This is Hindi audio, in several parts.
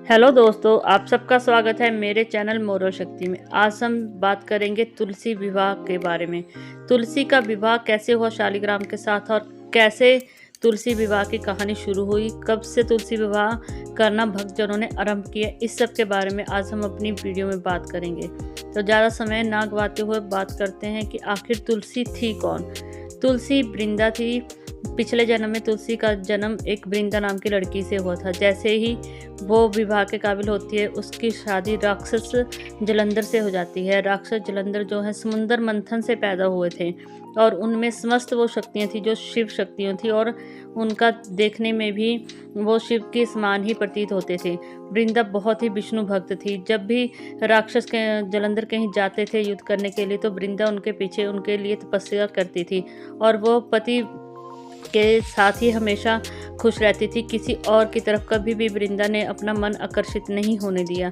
हेलो दोस्तों, आप सबका स्वागत है मेरे चैनल मोरो शक्ति में। आज हम बात करेंगे तुलसी विवाह के बारे में। तुलसी का विवाह कैसे हुआ शालिग्राम के साथ और कैसे तुलसी विवाह की कहानी शुरू हुई, कब से तुलसी विवाह करना भक्तजनों ने आरंभ किया, इस सब के बारे में आज हम अपनी वीडियो में बात करेंगे। तो ज़्यादा समय ना गवाते हुए बात करते हैं कि आखिर तुलसी थी कौन। तुलसी वृंदा थी। पिछले जन्म में तुलसी का जन्म एक वृंदा नाम की लड़की से हुआ था। जैसे ही वो विवाह के काबिल होती है, उसकी शादी राक्षस जलंधर से हो जाती है। राक्षस जलंधर जो है समुद्र मंथन से पैदा हुए थे और उनमें समस्त वो शक्तियाँ थी जो शिव शक्तियाँ थी और उनका देखने में भी वो शिव के समान ही प्रतीत होते थे। वृंदा बहुत ही विष्णु भक्त थी। जब भी राक्षस के जलंधर कहीं जाते थे युद्ध करने के लिए, तो वृंदा उनके पीछे उनके लिए तपस्या करती थी और वो पति के साथ ही हमेशा खुश रहती थी। किसी और की तरफ कभी भी वृंदा ने अपना मन आकर्षित नहीं होने दिया।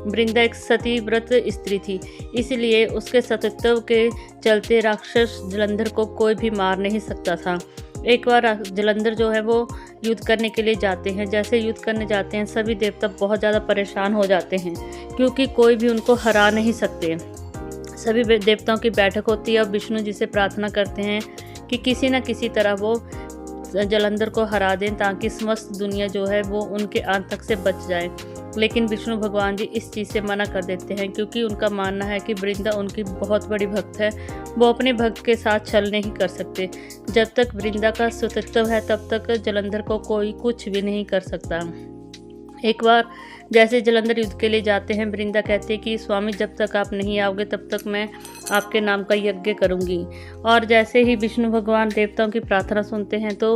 वृंदा एक सती व्रत स्त्री थी, इसलिए उसके सतीत्व के चलते राक्षस जलंधर को कोई भी मार नहीं सकता था। एक बार जलंधर जो है वो युद्ध करने के लिए जाते हैं। जैसे युद्ध करने जाते हैं, सभी देवता बहुत ज़्यादा परेशान हो जाते हैं क्योंकि कोई भी उनको हरा नहीं सकते। सभी देवताओं की बैठक होती है और विष्णु जी से प्रार्थना करते हैं कि किसी न किसी तरह वो जलंधर को हरा दें ताकि समस्त दुनिया जो है वो उनके आतंक से बच जाए। लेकिन विष्णु भगवान जी इस चीज़ से मना कर देते हैं क्योंकि उनका मानना है कि वृंदा उनकी बहुत बड़ी भक्त है। वो अपने भक्त के साथ छल नहीं कर सकते। जब तक वृंदा का अस्तित्व है तब तक जलंधर को कोई कुछ भी नहीं कर सकता। एक बार जैसे जलंधर युद्ध के लिए जाते हैं, वृंदा कहती है कि स्वामी जब तक आप नहीं आओगे तब तक मैं आपके नाम का यज्ञ करूंगी। और जैसे ही विष्णु भगवान देवताओं की प्रार्थना सुनते हैं तो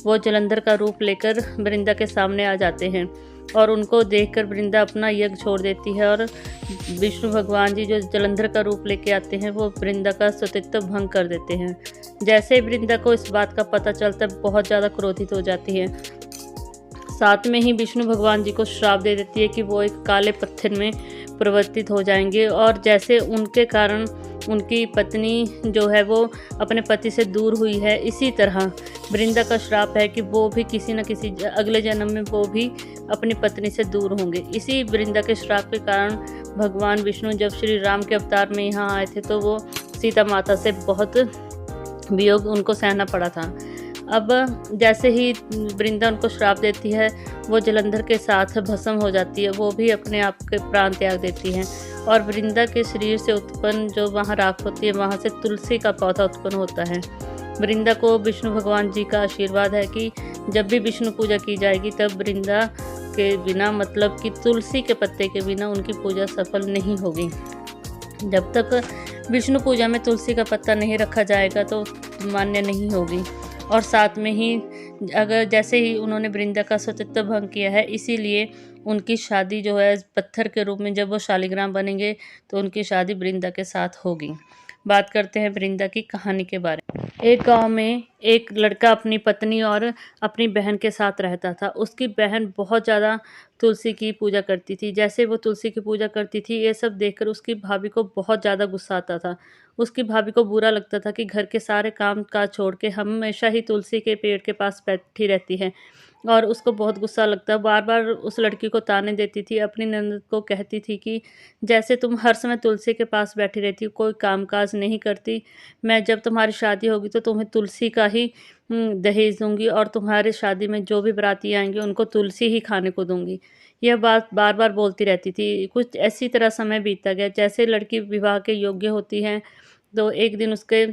वो जलंधर का रूप लेकर वृंदा के सामने आ जाते हैं और उनको देखकर वृंदा अपना यज्ञ छोड़ देती है और विष्णु भगवान जी जो जलंधर का रूप लेके आते हैं वो वृंदा का सतीत्व भंग कर देते हैं। जैसे वृंदा को इस बात का पता चलता है, बहुत ज़्यादा क्रोधित हो जाती है। साथ में ही विष्णु भगवान जी को श्राप दे देती है कि वो एक काले पत्थर में परिवर्तित हो जाएंगे और जैसे उनके कारण उनकी पत्नी जो है वो अपने पति से दूर हुई है, इसी तरह वृंदा का श्राप है कि वो भी किसी न किसी अगले जन्म में वो भी अपनी पत्नी से दूर होंगे। इसी वृंदा के श्राप के कारण भगवान विष्णु जब श्री राम के अवतार में यहाँ आए थे तो वो सीता माता से बहुत वियोग उनको सहना पड़ा था। अब जैसे ही वृंदा उनको श्राप देती है, वो जलंधर के साथ भस्म हो जाती है। वो भी अपने आप के प्राण त्याग देती हैं और वृंदा के शरीर से उत्पन्न जो वहाँ राख होती है, वहाँ से तुलसी का पौधा उत्पन्न होता है। वृंदा को विष्णु भगवान जी का आशीर्वाद है कि जब भी विष्णु पूजा की जाएगी तब वृंदा के बिना, मतलब कि तुलसी के पत्ते के बिना उनकी पूजा सफल नहीं होगी। जब तक विष्णु पूजा में तुलसी का पत्ता नहीं रखा जाएगा तो मान्य नहीं होगी। और साथ में ही अगर जैसे ही उन्होंने वृंदा का सतीत्व भंग किया है, इसीलिए उनकी शादी जो है पत्थर के रूप में जब वो शालिग्राम बनेंगे तो उनकी शादी वृंदा के साथ होगी। बात करते हैं वृंदा की कहानी के बारे में। एक गांव में एक लड़का अपनी पत्नी और अपनी बहन के साथ रहता था। उसकी बहन बहुत ज़्यादा तुलसी की पूजा करती थी। जैसे वो तुलसी की पूजा करती थी, ये सब देखकर उसकी भाभी को बहुत ज़्यादा गुस्सा आता था। उसकी भाभी को बुरा लगता था कि घर के सारे काम काज छोड़ के हमेशा ही तुलसी के पेड़ के पास बैठी रहती है और उसको बहुत गुस्सा लगता। बार बार उस लड़की को ताने देती थी। अपनी ननद को कहती थी कि जैसे तुम हर समय तुलसी के पास बैठी रहती हो, कोई कामकाज नहीं करती, मैं जब तुम्हारी शादी होगी तो तुम्हें तुलसी का ही दहेज दूंगी और तुम्हारी शादी में जो भी बाराती आएंगे उनको तुलसी ही खाने को दूंगी। यह बात बार बार बोलती रहती थी। कुछ ऐसी तरह समय बीतता गया। जैसे लड़की विवाह के योग्य होती है तो एक दिन उसके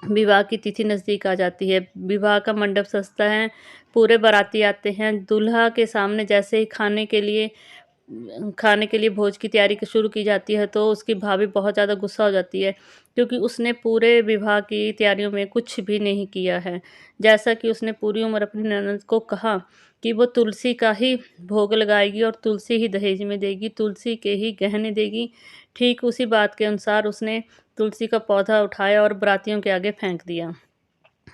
विवाह की तिथि नज़दीक आ जाती है। विवाह का मंडप सजता है, पूरे बाराती आते हैं। दूल्हा के सामने जैसे ही खाने के लिए भोज की तैयारी शुरू की जाती है तो उसकी भाभी बहुत ज़्यादा गुस्सा हो जाती है क्योंकि उसने पूरे विवाह की तैयारियों में कुछ भी नहीं किया है। जैसा कि उसने पूरी उम्र अपनी ननद को कहा कि वो तुलसी का ही भोग लगाएगी और तुलसी ही दहेज में देगी, तुलसी के ही गहने देगी। ठीक उसी बात के अनुसार उसने तुलसी का पौधा उठाया और बारातियों के आगे फेंक दिया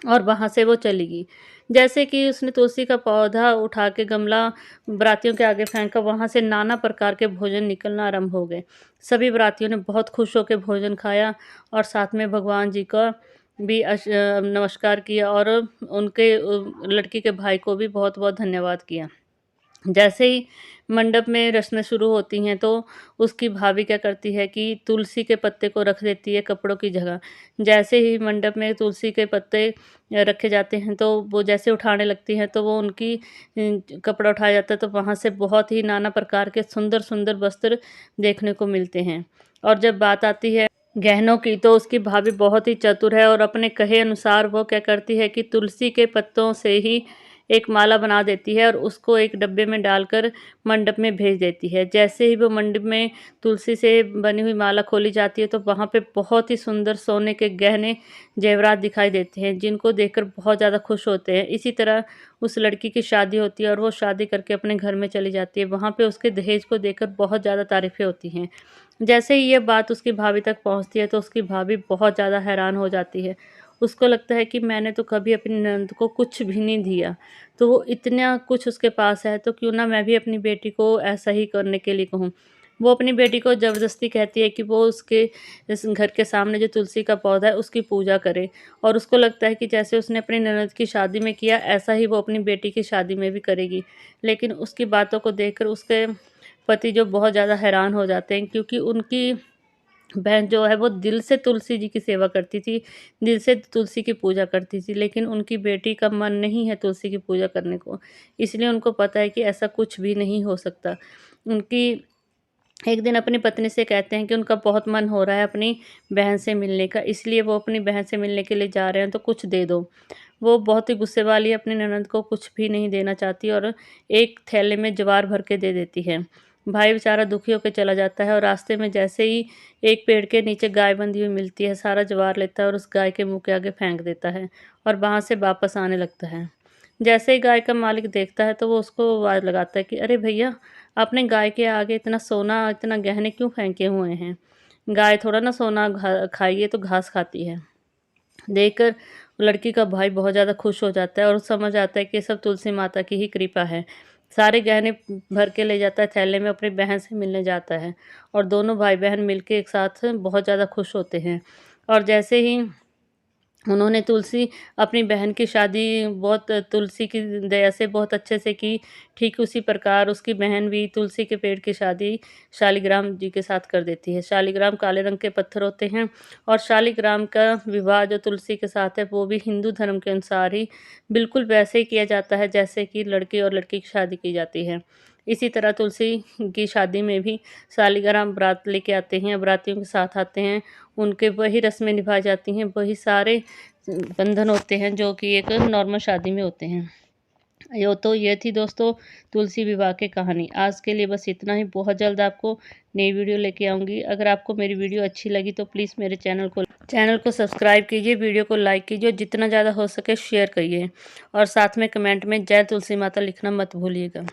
और वहाँ से वो चली गई। जैसे कि उसने तुलसी का पौधा उठा के गमला बारातियों के आगे फेंका, वहाँ से नाना प्रकार के भोजन निकलना आरंभ हो गए। सभी बारातियों ने बहुत खुश होकर भोजन खाया और साथ में भगवान जी का भी नमस्कार किया और उनके लड़की के भाई को भी बहुत बहुत धन्यवाद किया। जैसे ही मंडप में रस्में शुरू होती हैं तो उसकी भाभी क्या करती है कि तुलसी के पत्ते को रख देती है कपड़ों की जगह। जैसे ही मंडप में तुलसी के पत्ते रखे जाते हैं तो वो जैसे उठाने लगती हैं तो वो उनकी कपड़ा उठाया जाता है तो वहाँ से बहुत ही नाना प्रकार के सुंदर-सुंदर वस्त्र देखने को मिलते हैं। और जब बात आती है गहनों की तो उसकी भाभी बहुत ही चतुर है और अपने कहे अनुसार वो क्या करती है कि तुलसी के पत्तों से ही एक माला बना देती है और उसको एक डब्बे में डालकर मंडप में भेज देती है। जैसे ही वो मंडप में तुलसी से बनी हुई माला खोली जाती है तो वहाँ पे बहुत ही सुंदर सोने के गहने जेवरात दिखाई देते हैं जिनको देखकर बहुत ज़्यादा खुश होते हैं। इसी तरह उस लड़की की शादी होती है और वो शादी करके अपने घर में चली जाती है। वहाँ पे उसके दहेज को देखकर बहुत ज़्यादा तारीफ़ें होती हैं। जैसे ही ये बात उसकी भाभी तक पहुँचती है तो उसकी भाभी बहुत ज़्यादा हैरान हो जाती है। उसको लगता है कि मैंने तो कभी अपनी ननद को कुछ भी नहीं दिया, तो वो इतना कुछ उसके पास है तो क्यों ना मैं भी अपनी बेटी को ऐसा ही करने के लिए कहूँ। वो अपनी बेटी को ज़बरदस्ती कहती है कि वो उसके इस घर के सामने जो तुलसी का पौधा है उसकी पूजा करे और उसको लगता है कि जैसे उसने अपनी ननद की शादी में किया ऐसा ही वो अपनी बेटी की शादी में भी करेगी। लेकिन उसकी बातों को देखकर उसके पति जो बहुत ज़्यादा हैरान हो जाते हैं क्योंकि उनकी बहन जो है वो दिल से तुलसी जी की सेवा करती थी, दिल से तुलसी की पूजा करती थी, लेकिन उनकी बेटी का मन नहीं है तुलसी की पूजा करने को। इसलिए उनको पता है कि ऐसा कुछ भी नहीं हो सकता। उनकी एक दिन अपनी पत्नी से कहते हैं कि उनका बहुत मन हो रहा है अपनी बहन से मिलने का, इसलिए वो अपनी बहन से मिलने के लिए जा रहे हैं तो कुछ दे दो। वो बहुत ही गुस्से वाली अपनी ननद को कुछ भी नहीं देना चाहती और एक थैले में ज्वार भर के दे देती है। भाई बेचारा दुखी होकर चला जाता है और रास्ते में जैसे ही एक पेड़ के नीचे गाय बंधी हुई मिलती है, सारा ज्वार लेता है और उस गाय के मुँह के आगे फेंक देता है और वहाँ से वापस आने लगता है। जैसे ही गाय का मालिक देखता है तो वो उसको आवाज़ लगाता है कि अरे भैया, आपने गाय के आगे इतना सोना, इतना गहने क्यों फेंके हुए हैं? गाय थोड़ा ना सोना खाई है तो घास खाती है। देखकर लड़की का भाई बहुत ज़्यादा खुश हो जाता है और समझ आता है कि ये सब तुलसी माता की ही कृपा है। सारे गहने भर के ले जाता है थैले में, अपनी बहन से मिलने जाता है और दोनों भाई-बहन मिलके एक साथ बहुत ज़्यादा खुश होते हैं। और जैसे ही उन्होंने तुलसी अपनी बहन की शादी बहुत तुलसी की दया से बहुत अच्छे से की। ठीक उसी प्रकार उसकी बहन भी तुलसी के पेड़ की शादी शालिग्राम जी के साथ कर देती है। शालिग्राम काले रंग के पत्थर होते हैं और शालिग्राम का विवाह जो तुलसी के साथ है वो भी हिंदू धर्म के अनुसार ही बिल्कुल वैसे ही किया जाता है जैसे कि लड़की और लड़की की शादी की जाती है। इसी तरह तुलसी की शादी में भी शालिग्राम बारात लेके आते हैं, बारातियों के साथ आते हैं, उनके वही रस्में निभाई जाती हैं, वही सारे बंधन होते हैं जो कि एक नॉर्मल शादी में होते हैं। ये थी दोस्तों तुलसी विवाह की कहानी। आज के लिए बस इतना ही। बहुत जल्द आपको नई वीडियो लेके आऊँगी। अगर आपको मेरी वीडियो अच्छी लगी तो प्लीज़ मेरे चैनल को सब्सक्राइब कीजिए, वीडियो को लाइक कीजिए और जितना ज़्यादा हो सके शेयर करिए और साथ में कमेंट में जय तुलसी माता लिखना मत भूलिएगा।